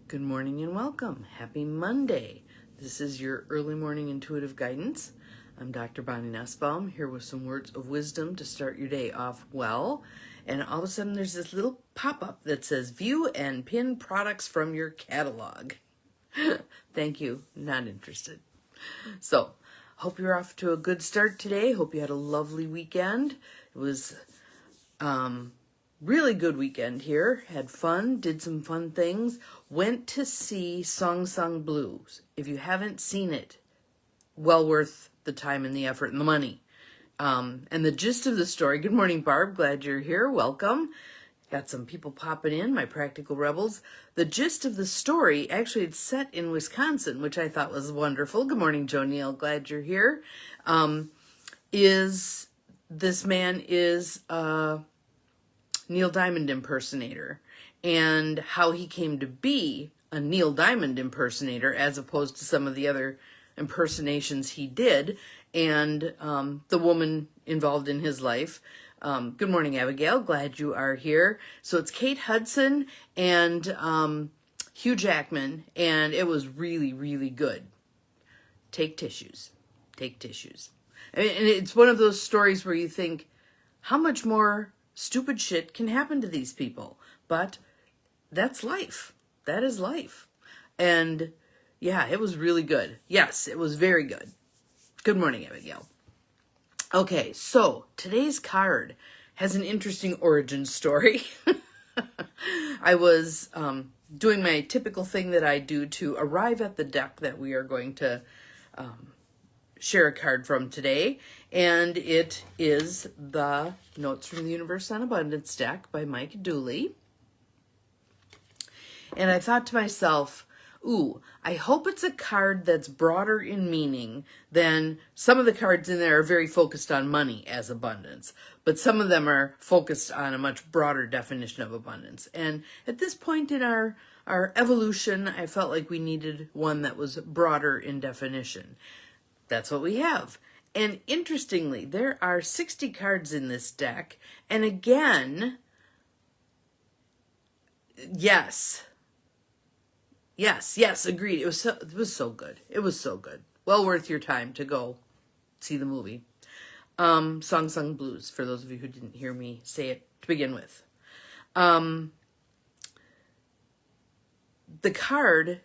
Good morning and welcome. Happy Monday. This is your early morning intuitive guidance. I'm Dr. Bonnie Nussbaum here with some words of wisdom to start your day off well. And all of a sudden there's this little pop-up that says view and pin products from your catalog. Thank you. Not interested. So, hope you're off to a good start today. Hope you had a lovely weekend. It was really good weekend here. Had fun, did some fun things. Went to see Song Sung Blues. If you haven't seen it, well worth the time and the effort and the money. And the gist of the story, good morning, Barb. Glad you're here. Welcome. Got some people popping in, my practical rebels. The gist of the story, actually it's set in Wisconsin, which I thought was wonderful. Good morning, Joe Neal. Glad you're here. This man is Neil Diamond impersonator, and how he came to be a Neil Diamond impersonator as opposed to some of the other impersonations he did, and the woman involved in his life. Good morning, Abigail. Glad you are here. So it's Kate Hudson and Hugh Jackman, and it was really, really good. Take tissues. Take tissues. And it's one of those stories where you think, how much more stupid shit can happen to these people? But that's life. That is life. And yeah, it was really good. Yes, it was very good. Good morning, Abigail. Okay, so today's card has an interesting origin story. I was doing my typical thing that I do to arrive at the deck that we are going to share a card from today, and it is the Notes from the Universe on Abundance deck by Mike Dooley. And I thought to myself, ooh, I hope it's a card that's broader in meaning than some of the cards in there are very focused on money as abundance, but some of them are focused on a much broader definition of abundance. And at this point in our evolution, I felt like we needed one that was broader in definition. That's what we have. And interestingly, there are 60 cards in this deck. And again, yes, agreed. It was so good. It was so good. Well worth your time to go see the movie. Song Sung Blues, for those of you who didn't hear me say it to begin with. The card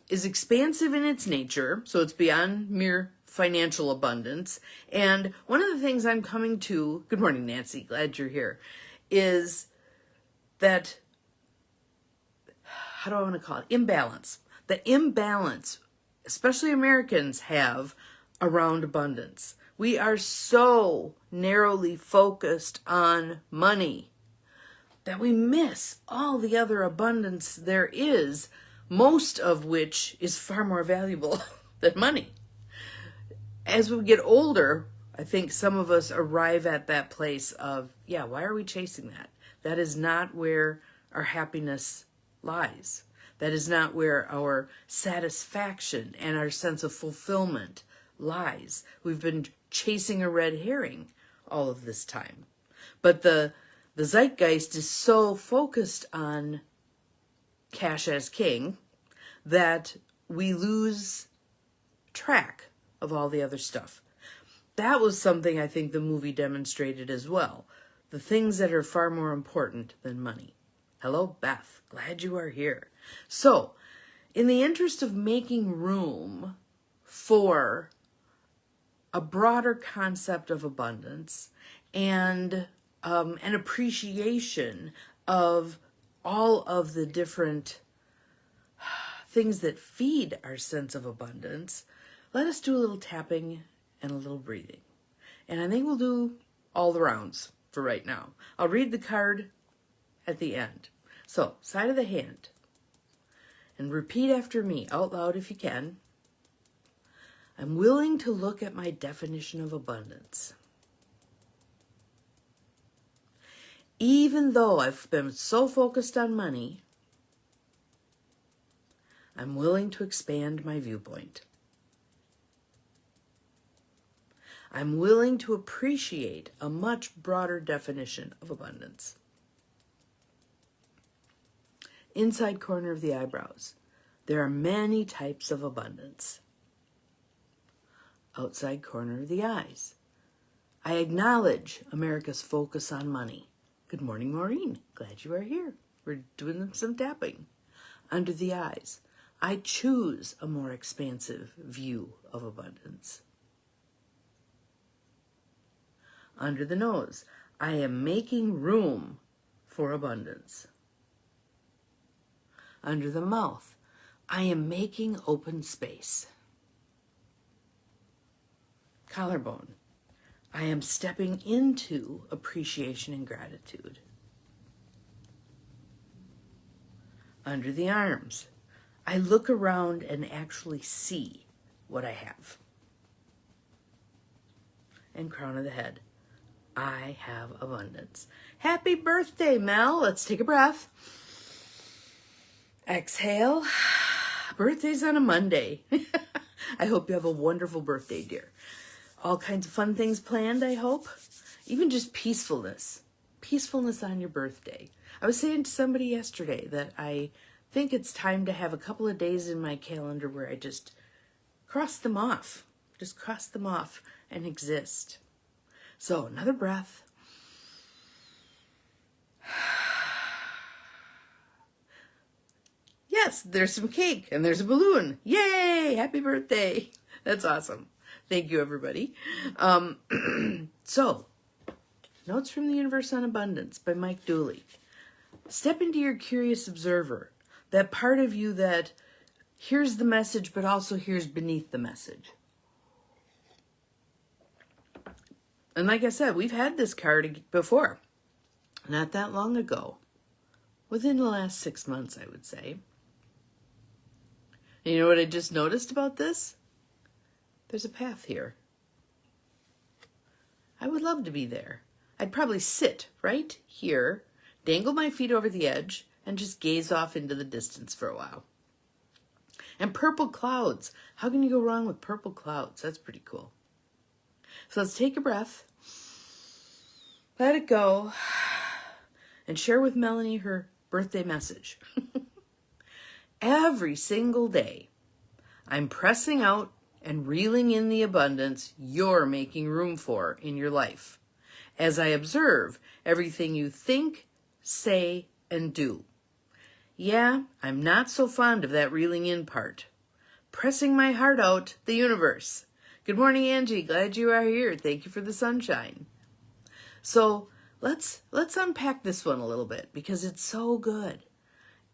is expansive in its nature, so it's beyond mere financial abundance. And one of the things I'm coming to, good morning, Nancy, glad you're here, is that, how do I want to call it? Imbalance. The imbalance, especially Americans, have around abundance. We are so narrowly focused on money that we miss all the other abundance there is, most of which is far more valuable than money. As we get older, I think some of us arrive at that place of, yeah, why are we chasing that? That is not where our happiness lies. That is not where our satisfaction and our sense of fulfillment lies. We've been chasing a red herring all of this time. But the zeitgeist is so focused on cash as king that we lose track of all the other stuff. That was something I think the movie demonstrated as well. The things that are far more important than money. Hello, Beth. Glad you are here. So, in the interest of making room for a broader concept of abundance and an appreciation of all of the different things that feed our sense of abundance, let us do a little tapping and a little breathing. And I think we'll do all the rounds for right now. I'll read the card at the end. So, side of the hand. And repeat after me out loud if you can. I'm willing to look at my definition of abundance. Even though I've been so focused on money, I'm willing to expand my viewpoint. I'm willing to appreciate a much broader definition of abundance. inside corner of the eyebrows. There are many types of abundance. Outside corner of the eyes. I acknowledge America's focus on money. Good morning, Maureen. Glad you are here. We're doing some tapping. Under the eyes. I choose a more expansive view of abundance. Under the nose. I am making room for abundance. Under the mouth. I am making open space. Collarbone. I am stepping into appreciation and gratitude. Under the arms. I look around and actually see what I have. And crown of the head. I have abundance. Happy birthday, Mel. Let's take a breath. Exhale. Birthday's on a Monday. I hope you have a wonderful birthday, dear. All kinds of fun things planned, I hope. Even just peacefulness. Peacefulness on your birthday. I was saying to somebody yesterday that I think it's time to have a couple of days in my calendar where I just cross them off. Just cross them off and exist. So, another breath. Yes, there's some cake and there's a balloon. Yay! Happy birthday. That's awesome. Thank you, everybody. So, Notes from the Universe on Abundance by Mike Dooley. Step into your curious observer, that part of you that hears the message but also hears beneath the message. And like I said, we've had this card before, not that long ago, within the last 6 months, I would say. And you know what I just noticed about this? There's a path here. I would love to be there. I'd probably sit right here, dangle my feet over the edge, and just gaze off into the distance for a while. And purple clouds. How can you go wrong with purple clouds? That's pretty cool. So let's take a breath, let it go, and share with Melanie her birthday message. Every single day, I'm pressing out and reeling in the abundance you're making room for in your life, as I observe everything you think, say, and do. Yeah, I'm not so fond of that reeling in part. Pressing my heart out, the universe. Good morning, Angie. Glad you are here. Thank you for the sunshine. So let's unpack this one a little bit because it's so good.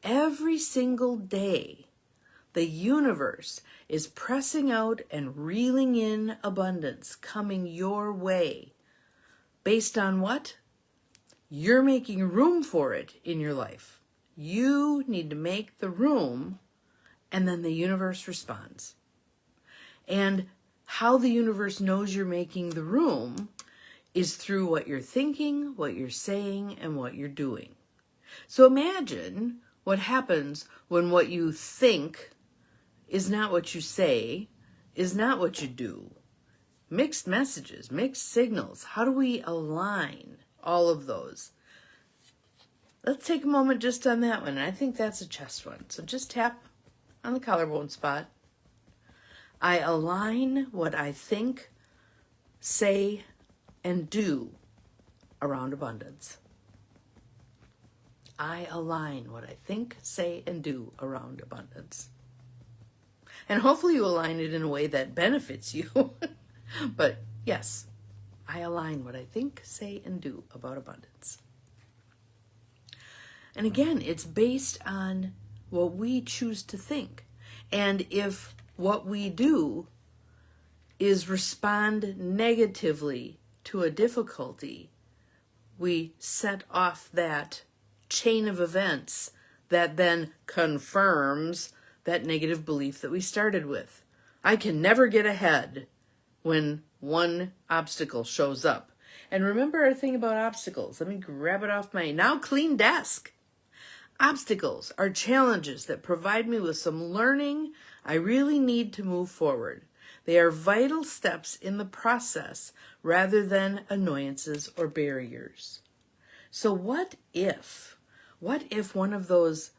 Every single day, the universe is pressing out and reeling in abundance coming your way. Based on what? You're making room for it in your life. You need to make the room, and then the universe responds. And how the universe knows you're making the room is through what you're thinking, what you're saying, and what you're doing. So imagine what happens when what you think is not what you say, is not what you do. Mixed messages, mixed signals. How do we align all of those? Let's take a moment just on that one. I think that's a chest one. So just tap on the collarbone spot. I align what I think, say, and do around abundance. I align what I think, say, and do around abundance. And hopefully you align it in a way that benefits you. But yes, I align what I think, say, and do about abundance. And again, it's based on what we choose to think. And if what we do is respond negatively to a difficulty, we set off that chain of events that then confirms that negative belief that we started with. I can never get ahead when one obstacle shows up. And remember our thing about obstacles. Let me grab it off my now clean desk. Obstacles are challenges that provide me with some learning I really need to move forward. They are vital steps in the process rather than annoyances or barriers. So what if one of those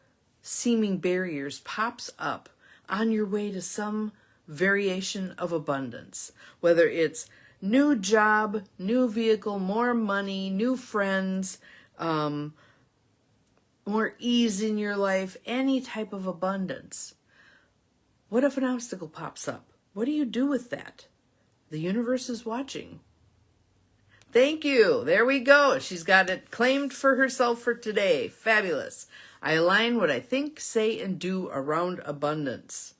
seeming barriers pops up on your way to some variation of abundance, whether it's new job, new vehicle, more money, new friends, more ease in your life, any type of abundance. What if an obstacle pops up? What do you do with that? The universe is watching. Thank you. There we go. She's got it claimed for herself for today. Fabulous. I align what I think, say, and do around abundance.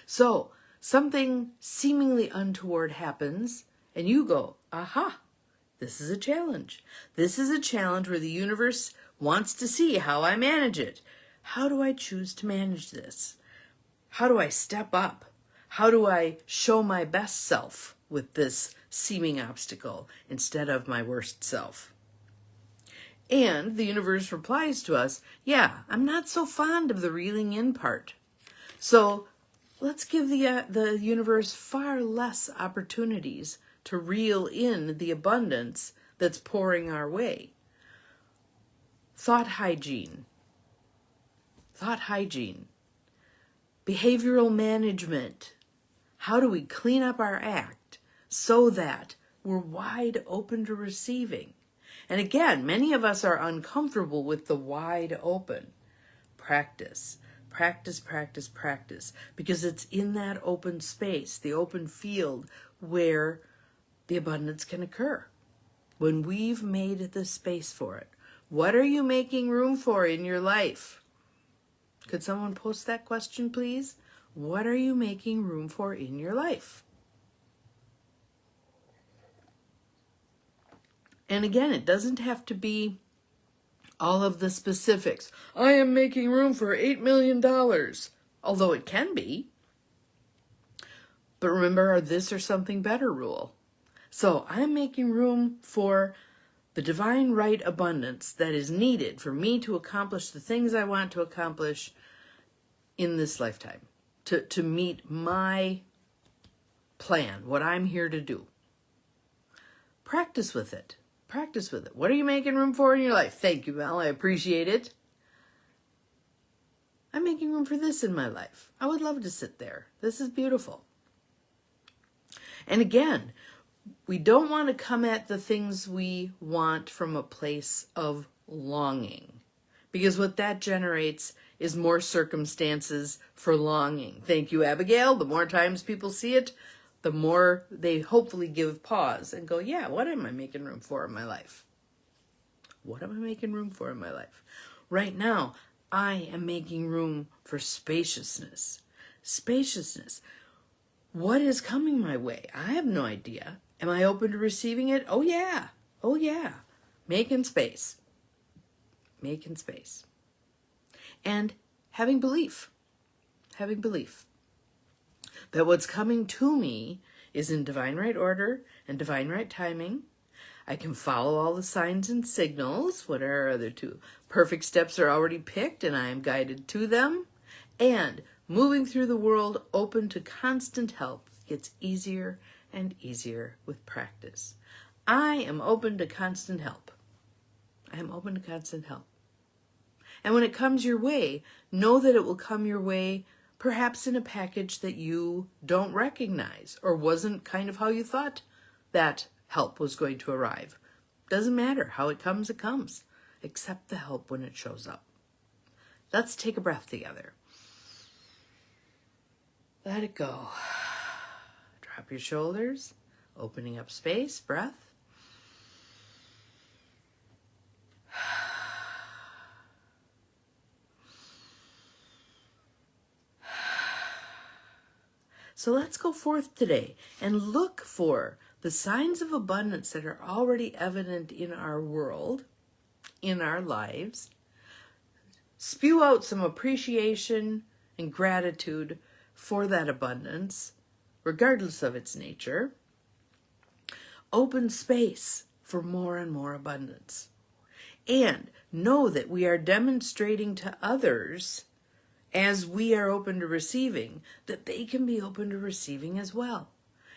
So, something seemingly untoward happens, and you go, aha, this is a challenge. This is a challenge where the universe wants to see how I manage it. How do I choose to manage this? How do I step up? How do I show my best self with this seeming obstacle instead of my worst self? And the universe replies to us, yeah, I'm not so fond of the reeling in part. So let's give the universe far less opportunities to reel in the abundance that's pouring our way. Thought hygiene. Thought hygiene. Behavioral management. How do we clean up our act so that we're wide open to receiving? And again, many of us are uncomfortable with the wide open. Practice, practice, practice, practice. Because it's in that open space, the open field, where the abundance can occur. When we've made the space for it. What are you making room for in your life? Could someone post that question, please? What are you making room for in your life? And again, it doesn't have to be all of the specifics. I am making room for $8 million, although it can be. But remember our this or something better rule. So I'm making room for the divine right abundance that is needed for me to accomplish the things I want to accomplish in this lifetime, to meet my plan, what I'm here to do. Practice with it. Practice with it. What are you making room for in your life? Thank you, Mel. I appreciate it. I'm making room for this in my life. I would love to sit there. This is beautiful. And again, we don't want to come at the things we want from a place of longing, because what that generates is more circumstances for longing. Thank you, Abigail. The more times people see it, the more they hopefully give pause and go, yeah, what am I making room for in my life? What am I making room for in my life? Right now, I am making room for spaciousness. Spaciousness. What is coming my way? I have no idea. Am I open to receiving it? Oh, yeah. Oh, yeah. Making space. Making space. And having belief. Having belief that what's coming to me is in divine right order and divine right timing. I can follow all the signs and signals. What are our other two? Perfect steps are already picked and I am guided to them. And moving through the world open to constant help gets easier and easier with practice. I am open to constant help. I am open to constant help. And when it comes your way, know that it will come your way perhaps in a package that you don't recognize or wasn't kind of how you thought that help was going to arrive. Doesn't matter how it comes, it comes. Accept the help when it shows up. Let's take a breath together. Let it go. Drop your shoulders, opening up space, breath. So let's go forth today and look for the signs of abundance that are already evident in our world, in our lives. Spew out some appreciation and gratitude for that abundance, regardless of its nature. Open space for more and more abundance. And know that we are demonstrating to others, as we are open to receiving, that they can be open to receiving as well.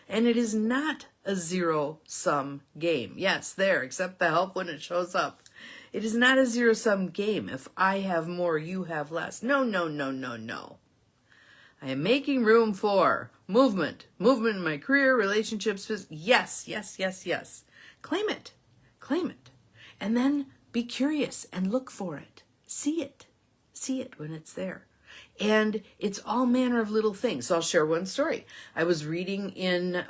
And it is not a zero-sum game. Yes, there, accept the help when it shows up. It is not a zero-sum game. If I have more, you have less. No, no, no, no, no. I am making room for movement in my career, relationships. Yes, yes, yes, yes. Claim it. Claim it. And then be curious and look for it. See it. See it when it's there. And it's all manner of little things. So I'll share one story. I was reading in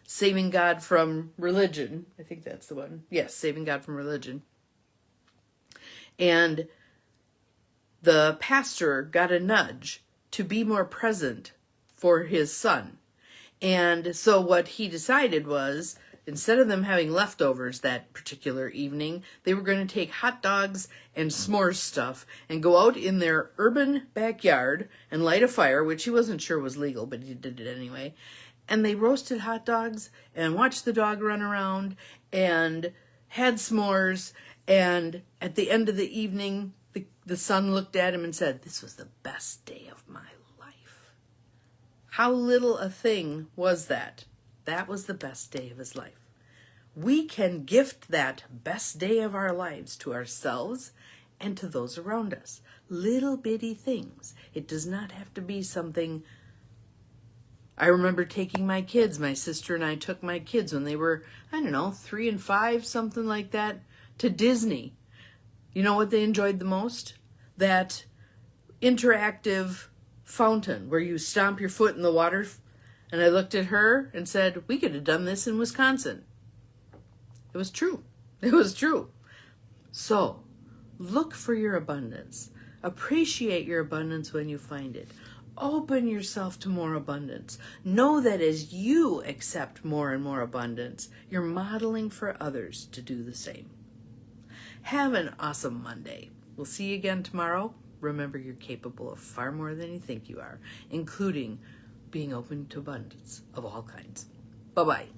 Saving God from Religion. I think that's the one. Yes, Saving God from Religion. And the pastor got a nudge to be more present for his son. And so what he decided was, instead of them having leftovers that particular evening, they were going to take hot dogs and s'mores stuff and go out in their urban backyard and light a fire, which he wasn't sure was legal, but he did it anyway. And they roasted hot dogs and watched the dog run around and had s'mores. And at the end of the evening, the son looked at him and said, "This was the best day of my life." How little a thing was that? That was the best day of his life. We can gift that best day of our lives to ourselves and to those around us. Little bitty things. It does not have to be something. I remember taking my kids, my sister and I took my kids when they were, 3 and 5, something like that, to Disney. You know what they enjoyed the most? That interactive fountain where you stomp your foot in the water. And I looked at her and said, we could have done this in Wisconsin. It was true. It was true. So, look for your abundance. Appreciate your abundance when you find it. Open yourself to more abundance. Know that as you accept more and more abundance, you're modeling for others to do the same. Have an awesome Monday. We'll see you again tomorrow. Remember, you're capable of far more than you think you are, including being open to abundance of all kinds. Bye-bye.